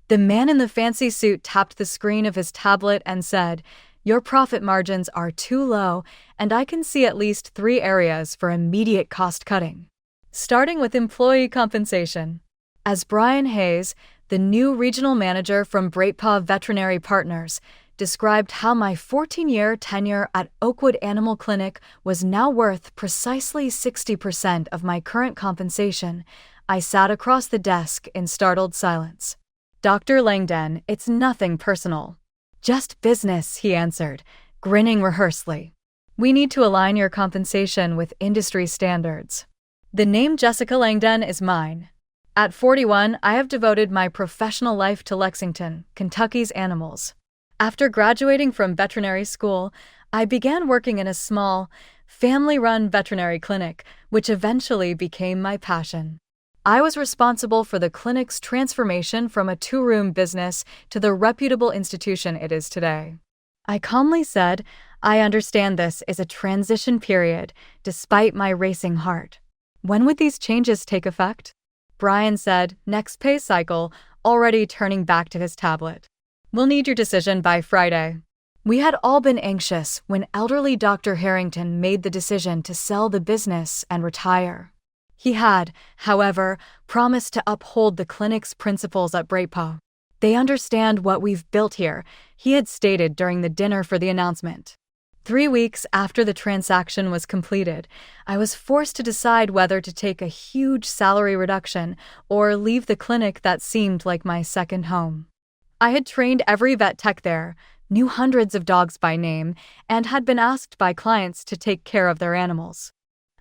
The man in the fancy suit tapped the screen of his tablet and said, "Your profit margins are too low, and I can see at least 3 areas for immediate cost cutting." Starting with employee compensation. As Brian Hayes, the new regional manager from Bratepaw Veterinary Partners, described how my 14-year tenure at Oakwood Animal Clinic was now worth precisely 60% of my current compensation, I sat across the desk in startled silence. "Dr. Langdon, it's nothing personal. Just business," he answered, grinning rehearsely. "We need to align your compensation with industry standards." The name Jessica Langdon is mine. At 41, I have devoted my professional life to Lexington, Kentucky's animals. After graduating from veterinary school, I began working in a small, family-run veterinary clinic, which eventually became my passion. I was responsible for the clinic's transformation from a 2-room business to the reputable institution it is today. I calmly said, "I understand this is a transition period, despite my racing heart. When would these changes take effect?" Brian said, "Next pay cycle," already turning back to his tablet. "We'll need your decision by Friday." We had all been anxious when elderly Dr. Harrington made the decision to sell the business and retire. He had, however, promised to uphold the clinic's principles at Bratepaw. "They understand what we've built here," he had stated during the dinner for the announcement. 3 weeks after the transaction was completed, I was forced to decide whether to take a huge salary reduction or leave the clinic that seemed like my second home. I had trained every vet tech there, knew hundreds of dogs by name, and had been asked by clients to take care of their animals.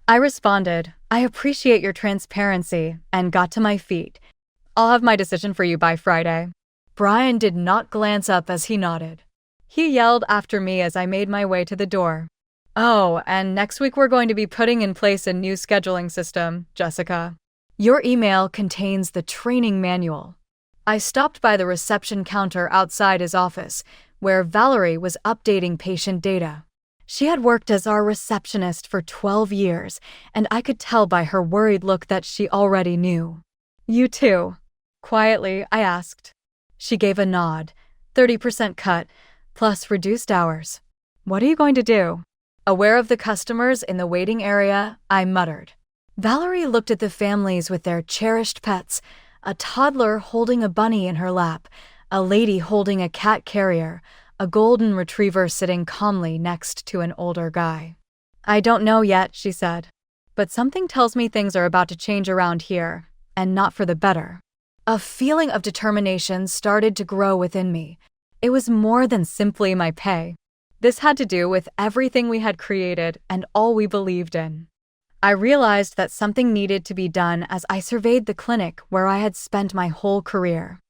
I responded, "I appreciate your transparency," and got to my feet. "I'll have my decision for you by Friday." Brian did not glance up as he nodded. He yelled after me as I made my way to the door. "Oh, and next week we're going to be putting in place a new scheduling system, Jessica. Your email contains the training manual." I stopped by the reception counter outside his office, where Valerie was updating patient data. She had worked as our receptionist for 12 years, and I could tell by her worried look that she already knew. "You too?" Quietly, I asked. She gave a nod. 30% cut, plus reduced hours. "What are you going to do?" Aware of the customers in the waiting area, I muttered. Valerie looked at the families with their cherished pets, a toddler holding a bunny in her lap, a lady holding a cat carrier, a golden retriever sitting calmly next to an older guy. "I don't know yet," she said. "But something tells me things are about to change around here, and not for the better." A feeling of determination started to grow within me. It was more than simply my pay. This had to do with everything we had created and all we believed in. I realized that something needed to be done as I surveyed the clinic where I had spent my whole career.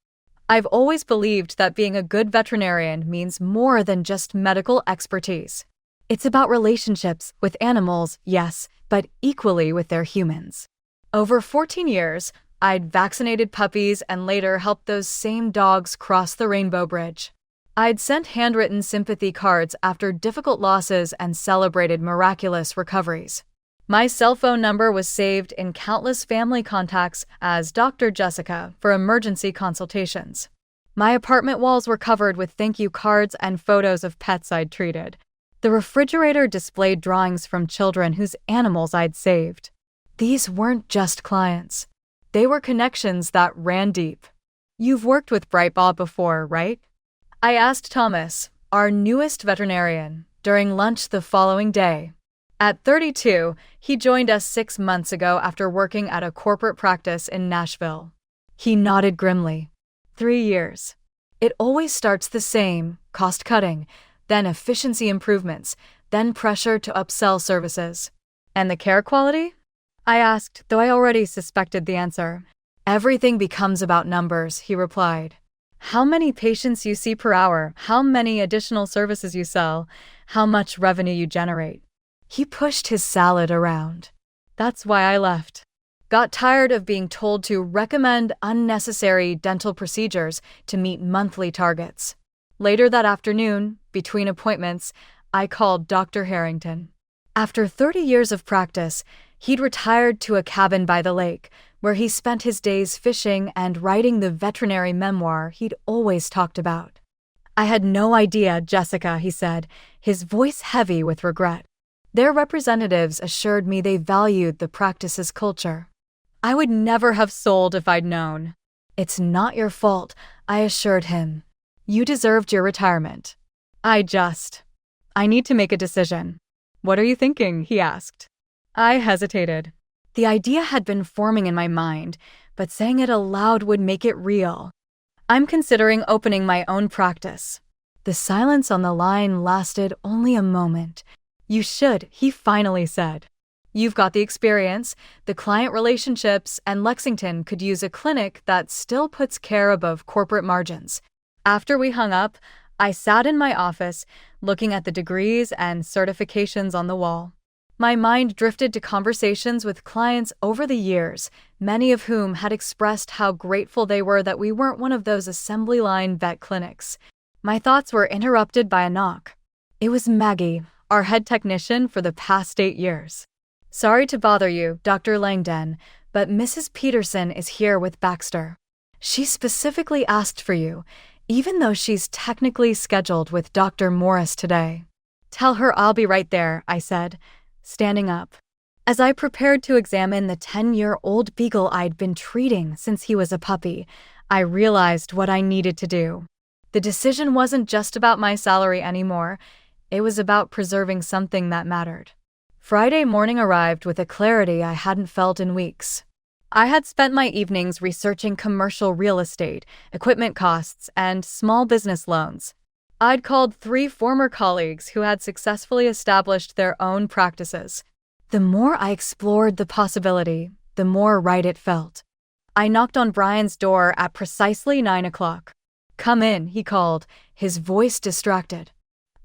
I've always believed that being a good veterinarian means more than just medical expertise. It's about relationships with animals, yes, but equally with their humans. Over 14 years, I'd vaccinated puppies and later helped those same dogs cross the rainbow bridge. I'd sent handwritten sympathy cards after difficult losses and celebrated miraculous recoveries. My cell phone number was saved in countless family contacts as Dr. Jessica for emergency consultations. My apartment walls were covered with thank you cards and photos of pets I'd treated. The refrigerator displayed drawings from children whose animals I'd saved. These weren't just clients. They were connections that ran deep. "You've worked with Brightball before, right?" I asked Thomas, our newest veterinarian, during lunch the following day. At 32, he joined us 6 months ago after working at a corporate practice in Nashville. He nodded grimly. 3 years. It always starts the same, cost-cutting, then efficiency improvements, then pressure to upsell services. "And the care quality?" I asked, though I already suspected the answer. "Everything becomes about numbers," he replied. "How many patients you see per hour, how many additional services you sell, how much revenue you generate." He pushed his salad around. That's why I left. Got tired of being told to recommend unnecessary dental procedures to meet monthly targets. Later that afternoon, between appointments, I called Dr. Harrington. After 30 years of practice, he'd retired to a cabin by the lake, where he spent his days fishing and writing the veterinary memoir he'd always talked about. "I had no idea, Jessica," he said, his voice heavy with regret. "Their representatives assured me they valued the practice's culture. I would never have sold if I'd known." "It's not your fault," I assured him. "You deserved your retirement." I need to make a decision." "What are you thinking?" he asked. I hesitated. The idea had been forming in my mind, but saying it aloud would make it real. "I'm considering opening my own practice." The silence on the line lasted only a moment. "You should," he finally said. "You've got the experience, the client relationships, and Lexington could use a clinic that still puts care above corporate margins." After we hung up, I sat in my office, looking at the degrees and certifications on the wall. My mind drifted to conversations with clients over the years, many of whom had expressed how grateful they were that we weren't one of those assembly line vet clinics. My thoughts were interrupted by a knock. It was Maggie, our head technician for the past 8 years. "Sorry to bother you, Dr. Langdon, but Mrs. Peterson is here with Baxter. She specifically asked for you, even though she's technically scheduled with Dr. Morris today." "Tell her I'll be right there," I said, standing up. As I prepared to examine the 10-year-old beagle I'd been treating since he was a puppy, I realized what I needed to do. The decision wasn't just about my salary anymore. It was about preserving something that mattered. Friday morning arrived with a clarity I hadn't felt in weeks. I had spent my evenings researching commercial real estate, equipment costs, and small business loans. I'd called 3 former colleagues who had successfully established their own practices. The more I explored the possibility, the more right it felt. I knocked on Brian's door at precisely 9 o'clock. "Come in," he called, his voice distracted.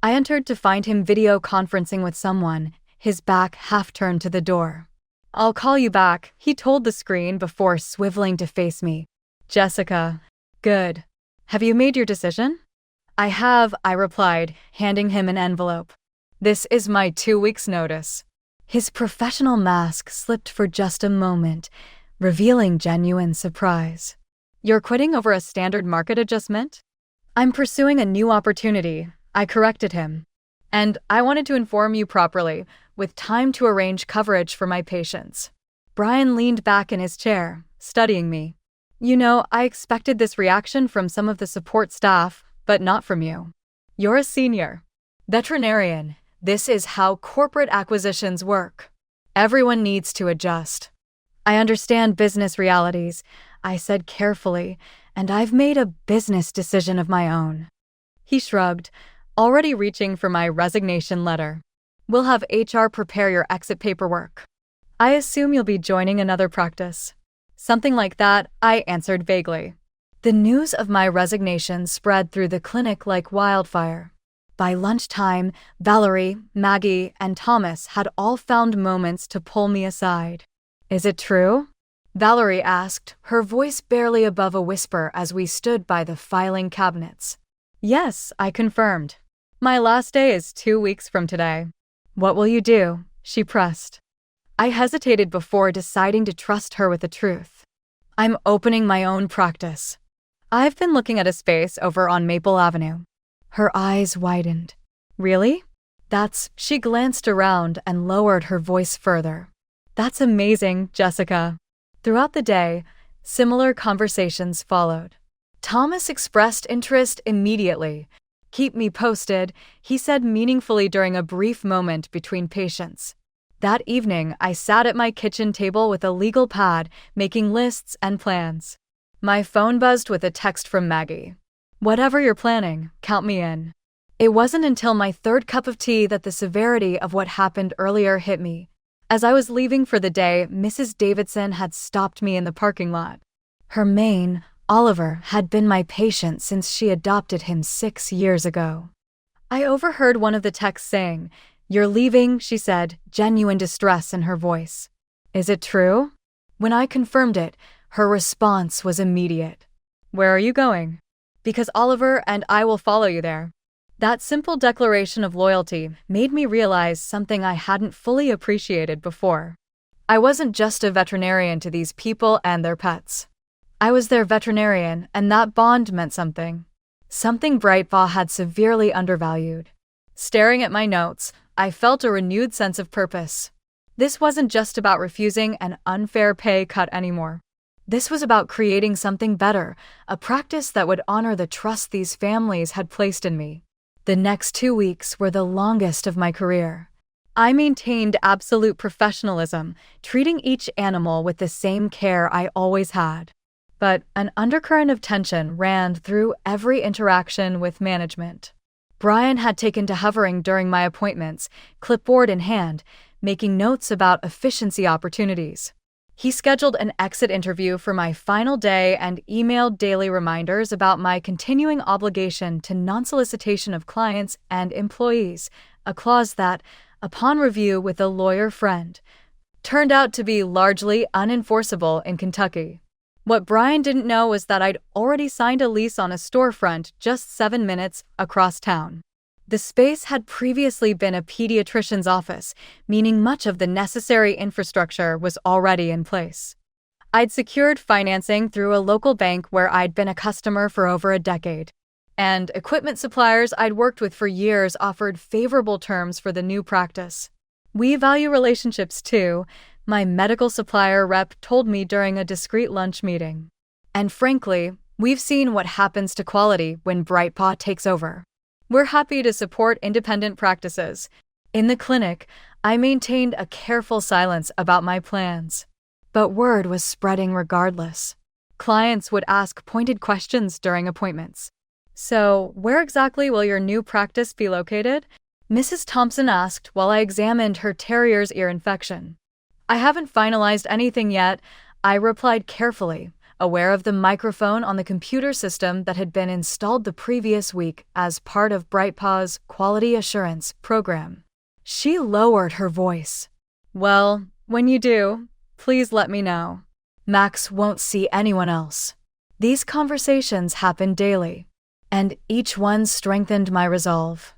I entered to find him video conferencing with someone, his back half turned to the door. "I'll call you back," he told the screen before swiveling to face me. "Jessica." "Good. Have you made your decision?" "I have," I replied, handing him an envelope. "This is my 2 weeks' notice." His professional mask slipped for just a moment, revealing genuine surprise. "You're quitting over a standard market adjustment?" "I'm pursuing a new opportunity," I corrected him. "And I wanted to inform you properly, with time to arrange coverage for my patients." Brian leaned back in his chair, studying me. "You know, I expected this reaction from some of the support staff, but not from you. You're a senior veterinarian. This is how corporate acquisitions work. Everyone needs to adjust." "I understand business realities," I said carefully, "and I've made a business decision of my own." He shrugged, already reaching for my resignation letter. "We'll have HR prepare your exit paperwork. I assume you'll be joining another practice." "Something like that," I answered vaguely. The news of my resignation spread through the clinic like wildfire. By lunchtime, Valerie, Maggie, and Thomas had all found moments to pull me aside. "Is it true?" Valerie asked, her voice barely above a whisper as we stood by the filing cabinets. "Yes," I confirmed. "My last day is 2 weeks from today." "What will you do?" she pressed. I hesitated before deciding to trust her with the truth. "I'm opening my own practice. I've been looking at a space over on Maple Avenue." Her eyes widened. "Really?" She glanced around and lowered her voice further. "That's amazing, Jessica." Throughout the day, similar conversations followed. Thomas expressed interest immediately. "Keep me posted," he said meaningfully during a brief moment between patients. That evening, I sat at my kitchen table with a legal pad, making lists and plans. My phone buzzed with a text from Maggie. "Whatever you're planning, count me in." It wasn't until my 3rd cup of tea that the severity of what happened earlier hit me. As I was leaving for the day, Mrs. Davidson had stopped me in the parking lot. Her Maine, Oliver, had been my patient since she adopted him 6 years ago. I overheard one of the texts saying, "You're leaving," she said, genuine distress in her voice. "Is it true?" When I confirmed it, her response was immediate. "Where are you going?" "Because Oliver and I will follow you there." That simple declaration of loyalty made me realize something I hadn't fully appreciated before. I wasn't just a veterinarian to these people and their pets. I was their veterinarian, and that bond meant something. Something Brightpaw had severely undervalued. Staring at my notes, I felt a renewed sense of purpose. This wasn't just about refusing an unfair pay cut anymore. This was about creating something better, a practice that would honor the trust these families had placed in me. The next 2 weeks were the longest of my career. I maintained absolute professionalism, treating each animal with the same care I always had. But an undercurrent of tension ran through every interaction with management. Brian had taken to hovering during my appointments, clipboard in hand, making notes about efficiency opportunities. He scheduled an exit interview for my final day and emailed daily reminders about my continuing obligation to non-solicitation of clients and employees, a clause that, upon review with a lawyer friend, turned out to be largely unenforceable in Kentucky. What Brian didn't know was that I'd already signed a lease on a storefront just 7 minutes across town. The space had previously been a pediatrician's office, meaning much of the necessary infrastructure was already in place. I'd secured financing through a local bank where I'd been a customer for over a decade, and equipment suppliers I'd worked with for years offered favorable terms for the new practice. We value relationships too, my medical supplier rep told me during a discreet lunch meeting. And frankly, we've seen what happens to quality when Brightpaw takes over. We're happy to support independent practices. In the clinic, I maintained a careful silence about my plans. But word was spreading regardless. Clients would ask pointed questions during appointments. "So, where exactly will your new practice be located?" Mrs. Thompson asked while I examined her terrier's ear infection. "I haven't finalized anything yet," I replied carefully, aware of the microphone on the computer system that had been installed the previous week as part of Brightpaw's quality assurance program. She lowered her voice. "Well, when you do, please let me know. Max won't see anyone else." These conversations happened daily, and each one strengthened my resolve.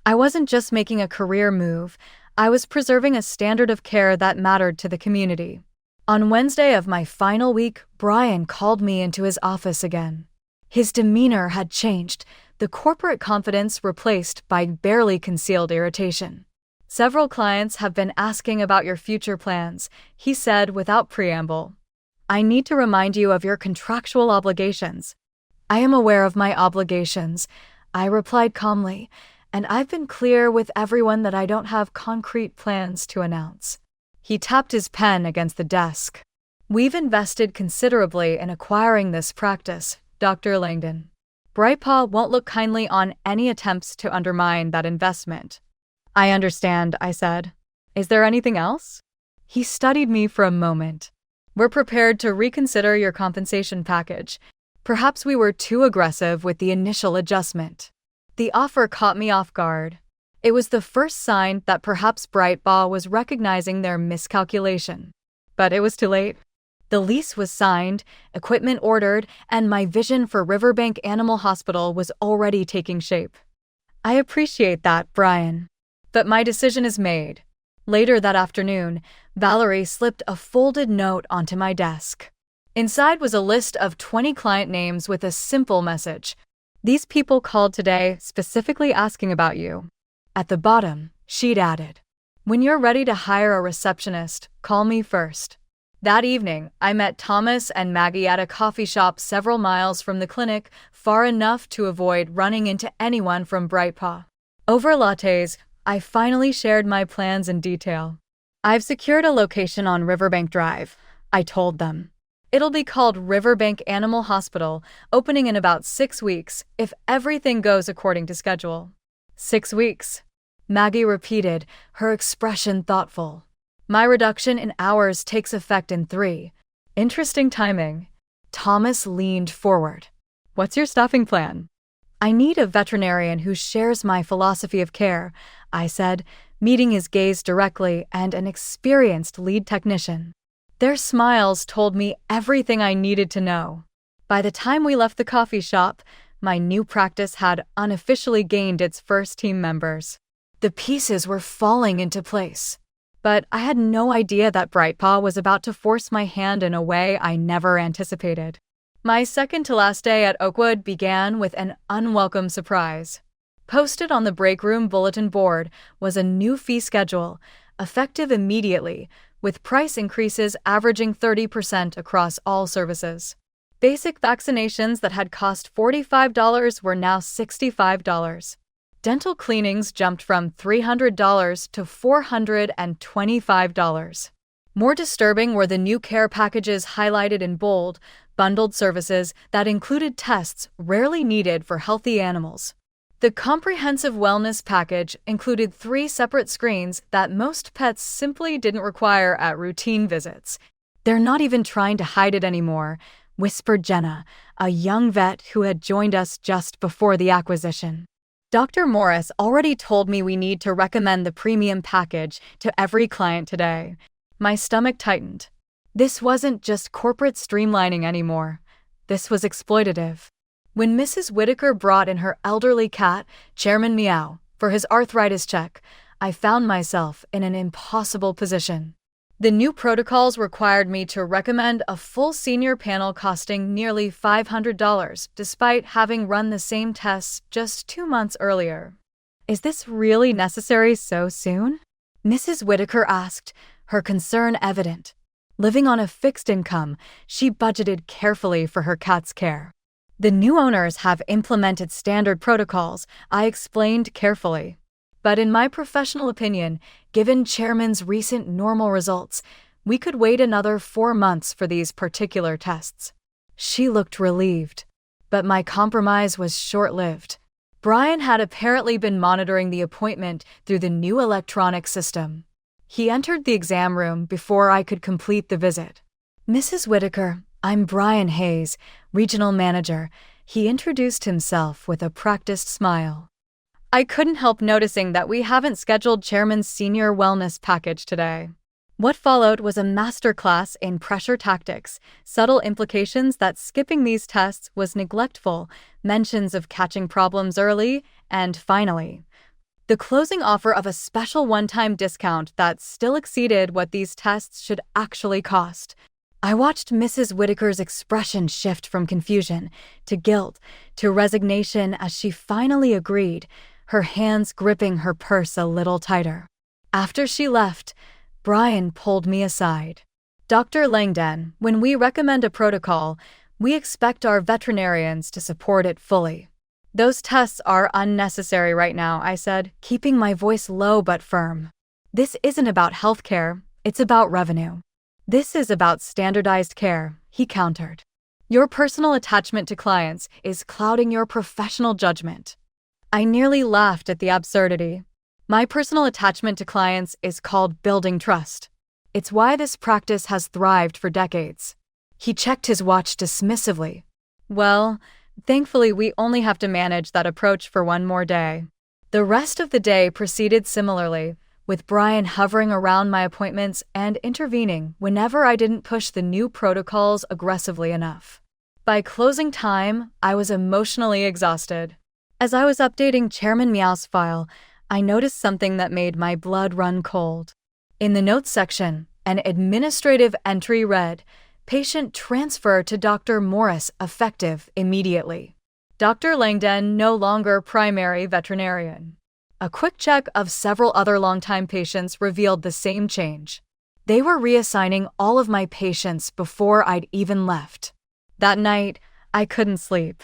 I wasn't just making a career move, I was preserving a standard of care that mattered to the community. On Wednesday of my final week, Brian called me into his office again. His demeanor had changed, the corporate confidence replaced by barely concealed irritation. "Several clients have been asking about your future plans," he said without preamble. "I need to remind you of your contractual obligations." "I am aware of my obligations," I replied calmly, "and I've been clear with everyone that I don't have concrete plans to announce." He tapped his pen against the desk. "We've invested considerably in acquiring this practice, Dr. Langdon. Brightpaw won't look kindly on any attempts to undermine that investment." "I understand," I said. "Is there anything else?" He studied me for a moment. "We're prepared to reconsider your compensation package. Perhaps we were too aggressive with the initial adjustment." The offer caught me off guard. It was the first sign that perhaps Brightpaw was recognizing their miscalculation. But it was too late. The lease was signed, equipment ordered, and my vision for Riverbank Animal Hospital was already taking shape. "I appreciate that, Brian. But my decision is made." Later that afternoon, Valerie slipped a folded note onto my desk. Inside was a list of 20 client names with a simple message. "These people called today specifically asking about you." At the bottom, she'd added, "When you're ready to hire a receptionist, call me first." That evening, I met Thomas and Maggie at a coffee shop several miles from the clinic, far enough to avoid running into anyone from Brightpaw. Over lattes, I finally shared my plans in detail. "I've secured a location on Riverbank Drive," I told them. "It'll be called Riverbank Animal Hospital, opening in about 6 weeks, if everything goes according to schedule." 6 weeks. Maggie repeated, her expression thoughtful. "My reduction in hours takes effect in 3. Interesting timing." Thomas leaned forward. "What's your staffing plan?" "I need a veterinarian who shares my philosophy of care," I said, meeting his gaze directly, "and an experienced lead technician." Their smiles told me everything I needed to know. By the time we left the coffee shop, my new practice had unofficially gained its first team members. The pieces were falling into place. But I had no idea that Brightpaw was about to force my hand in a way I never anticipated. My second to last day at Oakwood began with an unwelcome surprise. Posted on the break room bulletin board was a new fee schedule, effective immediately, with price increases averaging 30% across all services. Basic vaccinations that had cost $45 were now $65. Dental cleanings jumped from $300 to $425. More disturbing were the new care packages highlighted in bold, bundled services that included tests rarely needed for healthy animals. The comprehensive wellness package included 3 separate screens that most pets simply didn't require at routine visits. "They're not even trying to hide it anymore," whispered Jenna, a young vet who had joined us just before the acquisition. Dr. Morris already told me we need to recommend the premium package to every client today. My stomach tightened. This wasn't just corporate streamlining anymore. This was exploitative. When Mrs. Whitaker brought in her elderly cat, Chairman Meow, for his arthritis check, I found myself in an impossible position. The new protocols required me to recommend a full senior panel costing nearly $500, despite having run the same tests just 2 months earlier. "Is this really necessary so soon?" Mrs. Whitaker asked, her concern evident. Living on a fixed income, she budgeted carefully for her cat's care. "The new owners have implemented standard protocols," I explained carefully. "But in my professional opinion, given Chairman's recent normal results, we could wait another 4 months for these particular tests." She looked relieved. But my compromise was short-lived. Brian had apparently been monitoring the appointment through the new electronic system. He entered the exam room before I could complete the visit. "Mrs. Whitaker, I'm Brian Hayes, Regional Manager," he introduced himself with a practiced smile. I couldn't help noticing that we haven't scheduled Chairman's senior wellness package today. What followed was a masterclass in pressure tactics, subtle implications that skipping these tests was neglectful, mentions of catching problems early, and finally, the closing offer of a special one-time discount that still exceeded what these tests should actually cost. I watched Mrs. Whitaker's expression shift from confusion to guilt to resignation as she finally agreed, her hands gripping her purse a little tighter. After she left, Brian pulled me aside. "Dr. Langdon, when we recommend a protocol, we expect our veterinarians to support it fully. Those tests are unnecessary right now," I said, keeping my voice low but firm. "This isn't about healthcare, it's about revenue." "This is about standardized care," he countered. "Your personal attachment to clients is clouding your professional judgment." I nearly laughed at the absurdity. My personal attachment to clients is called building trust. It's why this practice has thrived for decades. He checked his watch dismissively. "Well, thankfully we only have to manage that approach for 1 more day." The rest of the day proceeded similarly, with Brian hovering around my appointments and intervening whenever I didn't push the new protocols aggressively enough. By closing time, I was emotionally exhausted. As I was updating Chairman Meow's file, I noticed something that made my blood run cold. In the notes section, an administrative entry read, "Patient transfer to Dr. Morris effective immediately. Dr. Langdon no longer primary veterinarian." A quick check of several other longtime patients revealed the same change. They were reassigning all of my patients before I'd even left. That night, I couldn't sleep.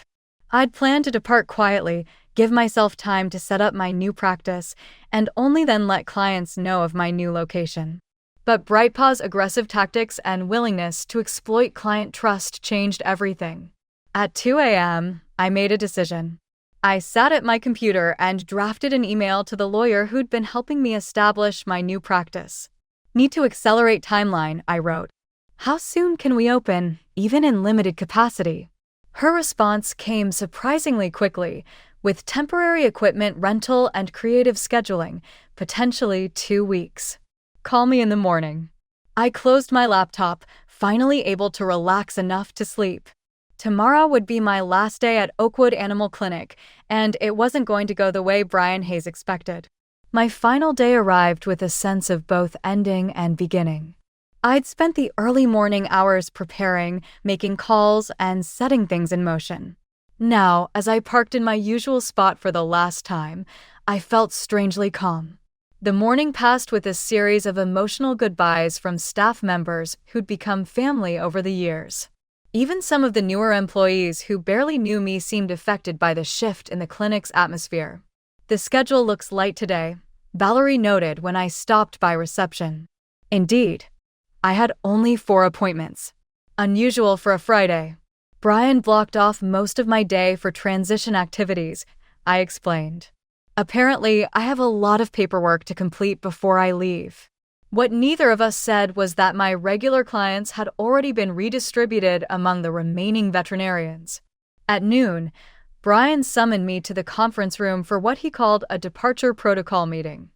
I'd planned to depart quietly, give myself time to set up my new practice, and only then let clients know of my new location. But Brightpaw's aggressive tactics and willingness to exploit client trust changed everything. At 2 a.m., I made a decision. I sat at my computer and drafted an email to the lawyer who'd been helping me establish my new practice. "Need to accelerate timeline," I wrote. "How soon can we open, even in limited capacity?" Her response came surprisingly quickly, with temporary equipment rental and creative scheduling, potentially 2 weeks. "Call me in the morning." I closed my laptop, finally able to relax enough to sleep. Tomorrow would be my last day at Oakwood Animal Clinic, and it wasn't going to go the way Brian Hayes expected. My final day arrived with a sense of both ending and beginning. I'd spent the early morning hours preparing, making calls, and setting things in motion. Now, as I parked in my usual spot for the last time, I felt strangely calm. The morning passed with a series of emotional goodbyes from staff members who'd become family over the years. Even some of the newer employees who barely knew me seemed affected by the shift in the clinic's atmosphere. "The schedule looks light today," Valerie noted when I stopped by reception. Indeed, I had only 4 appointments. Unusual for a Friday. Brian blocked off most of my day for transition activities, I explained. Apparently, I have a lot of paperwork to complete before I leave. What neither of us said was that my regular clients had already been redistributed among the remaining veterinarians. At noon, Brian summoned me to the conference room for what he called a departure protocol meeting.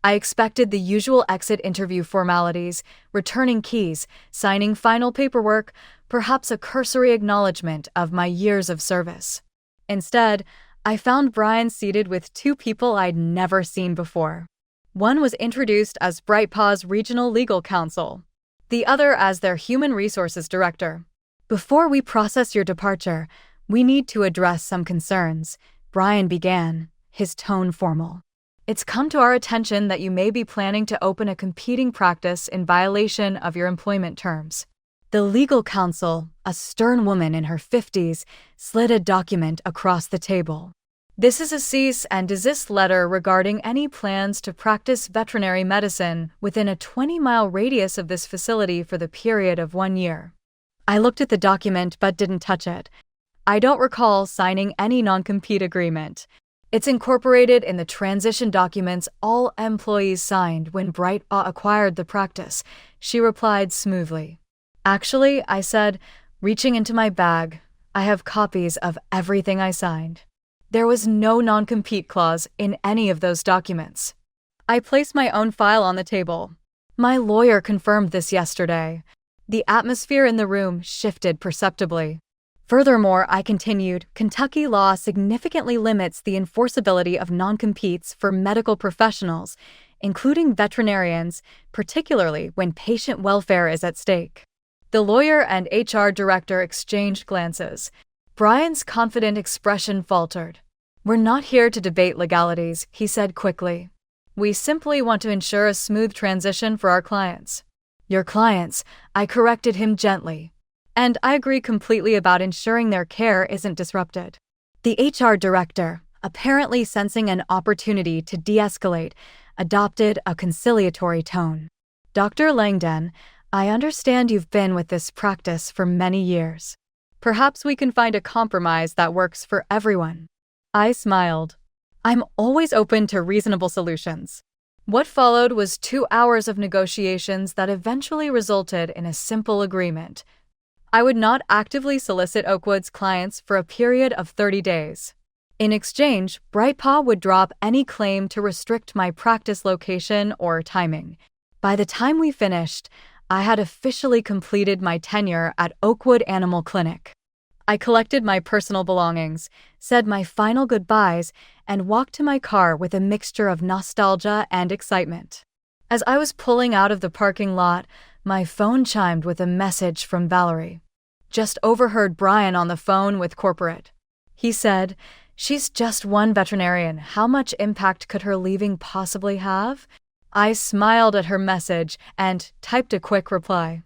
I expected the usual exit interview formalities, returning keys, signing final paperwork, perhaps a cursory acknowledgement of my years of service. Instead, I found Brian seated with 2 people I'd never seen before. One was introduced as BrightPaw's regional legal counsel, the other as their human resources director. "Before we process your departure, we need to address some concerns," Brian began, his tone formal. "It's come to our attention that you may be planning to open a competing practice in violation of your employment terms." The legal counsel, a stern woman in her 50s, slid a document across the table. "This is a cease and desist letter regarding any plans to practice veterinary medicine within a 20-mile radius of this facility for the period of 1 year." I looked at the document but didn't touch it. I don't recall signing any non-compete agreement. It's incorporated in the transition documents all employees signed when BrightPaw acquired the practice, she replied smoothly. "Actually," I said, reaching into my bag, "I have copies of everything I signed." There was no non-compete clause in any of those documents. I placed my own file on the table. "My lawyer confirmed this yesterday." The atmosphere in the room shifted perceptibly. Furthermore, I continued, Kentucky law significantly limits the enforceability of non-competes for medical professionals, including veterinarians, particularly when patient welfare is at stake. The lawyer and HR director exchanged glances. Brian's confident expression faltered. "We're not here to debate legalities," he said quickly. "We simply want to ensure a smooth transition for our clients." "Your clients," I corrected him gently. "And I agree completely about ensuring their care isn't disrupted." The HR director, apparently sensing an opportunity to de-escalate, adopted a conciliatory tone. "Dr. Langdon, I understand you've been with this practice for many years. Perhaps we can find a compromise that works for everyone." I smiled. I'm always open to reasonable solutions. What followed was 2 hours of negotiations that eventually resulted in a simple agreement. I would not actively solicit Oakwood's clients for a period of 30 days. In exchange, BrightPaw would drop any claim to restrict my practice location or timing. By the time we finished, I had officially completed my tenure at Oakwood Animal Clinic. I collected my personal belongings, said my final goodbyes, and walked to my car with a mixture of nostalgia and excitement. As I was pulling out of the parking lot, my phone chimed with a message from Valerie. "Just overheard Brian on the phone with corporate." He said, "She's just one veterinarian. How much impact could her leaving possibly have?" I smiled at her message and typed a quick reply.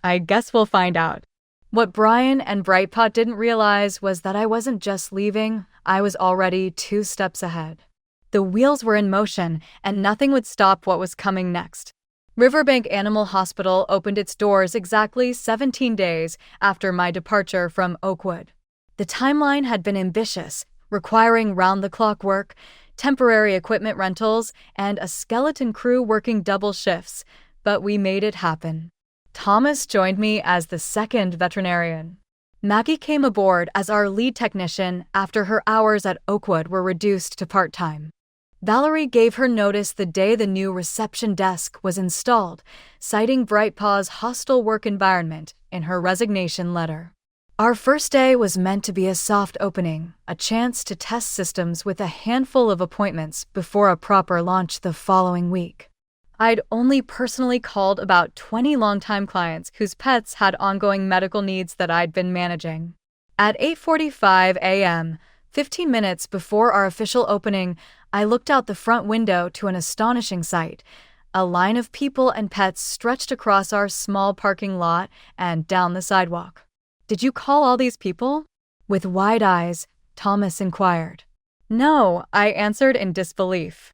"I guess we'll find out." What Brian and BrightPaw didn't realize was that I wasn't just leaving, I was already 2 steps ahead. The wheels were in motion, and nothing would stop what was coming next. Riverbank Animal Hospital opened its doors exactly 17 days after my departure from Oakwood. The timeline had been ambitious, requiring round-the-clock work, temporary equipment rentals, and a skeleton crew working double shifts, but we made it happen. Thomas joined me as the 2nd veterinarian. Maggie came aboard as our lead technician after her hours at Oakwood were reduced to part-time. Valerie gave her notice the day the new reception desk was installed, citing BrightPaw's hostile work environment in her resignation letter. Our first day was meant to be a soft opening, a chance to test systems with a handful of appointments before a proper launch the following week. I'd only personally called about 20 longtime clients whose pets had ongoing medical needs that I'd been managing. At 8:45 a.m., 15 minutes before our official opening, I looked out the front window to an astonishing sight. A line of people and pets stretched across our small parking lot and down the sidewalk. "Did you call all these people?" With wide eyes, Thomas inquired. "No," I answered in disbelief.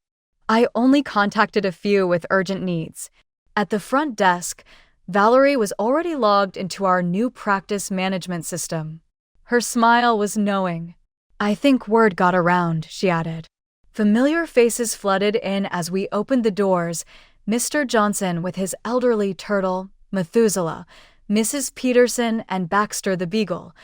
"I only contacted a few with urgent needs." At the front desk, Valerie was already logged into our new practice management system. Her smile was knowing. "I think word got around," she added. Familiar faces flooded in as we opened the doors. Mr. Johnson with his elderly turtle, Methuselah, Mrs. Peterson and Baxter the beagle,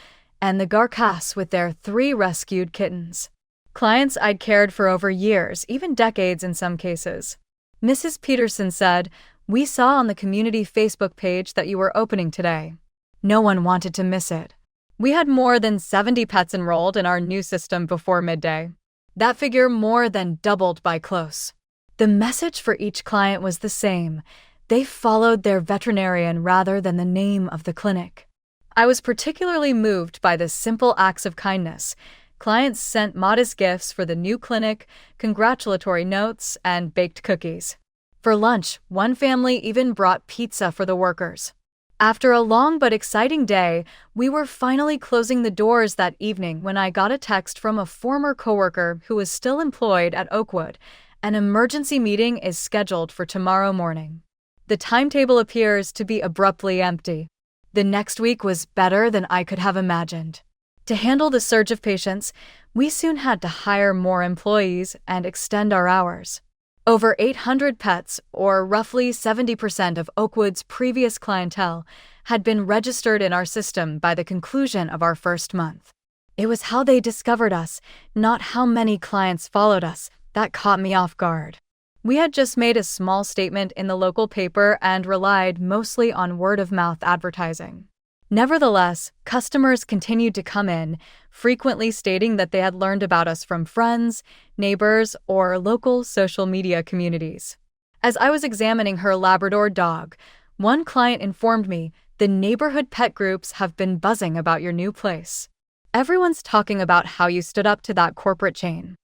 and the Garcasse with their 3 rescued kittens. Clients I'd cared for over years, even decades in some cases. Mrs. Peterson said, "We saw on the community Facebook page that you were opening today." No one wanted to miss it. We had more than 70 pets enrolled in our new system before midday. That figure more than doubled by close. The message for each client was the same. They followed their veterinarian rather than the name of the clinic. I was particularly moved by the simple acts of kindness. Clients sent modest gifts for the new clinic, congratulatory notes, and baked cookies. For lunch, one family even brought pizza for the workers. After a long but exciting day, we were finally closing the doors that evening when I got a text from a former coworker who was still employed at Oakwood. An emergency meeting is scheduled for tomorrow morning. The timetable appears to be abruptly empty. The next week was better than I could have imagined. To handle the surge of patients, we soon had to hire more employees and extend our hours. Over 800 pets, or roughly 70% of Oakwood's previous clientele, had been registered in our system by the conclusion of our first month. It was how they discovered us, not how many clients followed us, that caught me off guard. We had just made a small statement in the local paper and relied mostly on word-of-mouth advertising. Nevertheless, customers continued to come in, frequently stating that they had learned about us from friends, neighbors, or local social media communities. As I was examining her Labrador dog, one client informed me, "The neighborhood pet groups have been buzzing about your new place. Everyone's talking about how you stood up to that corporate chain."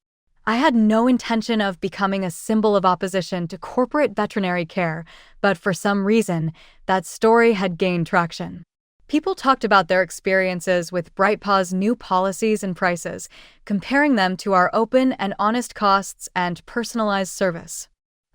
I had no intention of becoming a symbol of opposition to corporate veterinary care, but for some reason, that story had gained traction. People talked about their experiences with BrightPaw's new policies and prices, comparing them to our open and honest costs and personalized service.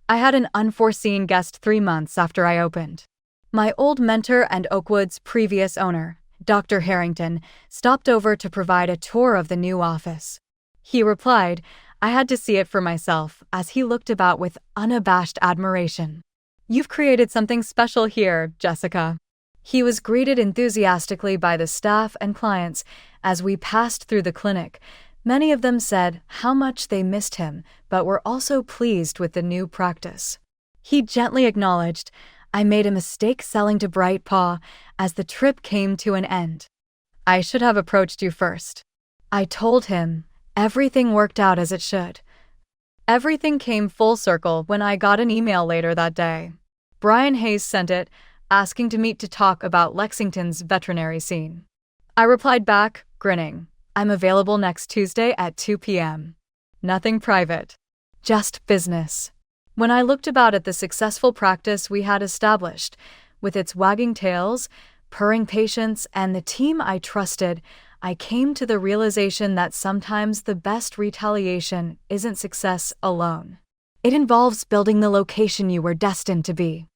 I had an unforeseen guest 3 months after I opened. My old mentor and Oakwood's previous owner, Dr. Harrington, stopped over to provide a tour of the new office. He replied, I had to see it for myself, as he looked about with unabashed admiration. "You've created something special here, Jessica." He was greeted enthusiastically by the staff and clients as we passed through the clinic. Many of them said how much they missed him, but were also pleased with the new practice. He gently acknowledged, "I made a mistake selling to BrightPaw," as the trip came to an end. "I should have approached you first." I told him, everything worked out as it should. Everything came full circle when I got an email later that day. Brian Hayes sent it, asking to meet to talk about Lexington's veterinary scene. I replied back, grinning, "I'm available next Tuesday at 2 p.m. Nothing private. Just business." When I looked about at the successful practice we had established, with its wagging tails, purring patients, and the team I trusted, I came to the realization that sometimes the best retaliation isn't success alone. It involves building the location you were destined to be.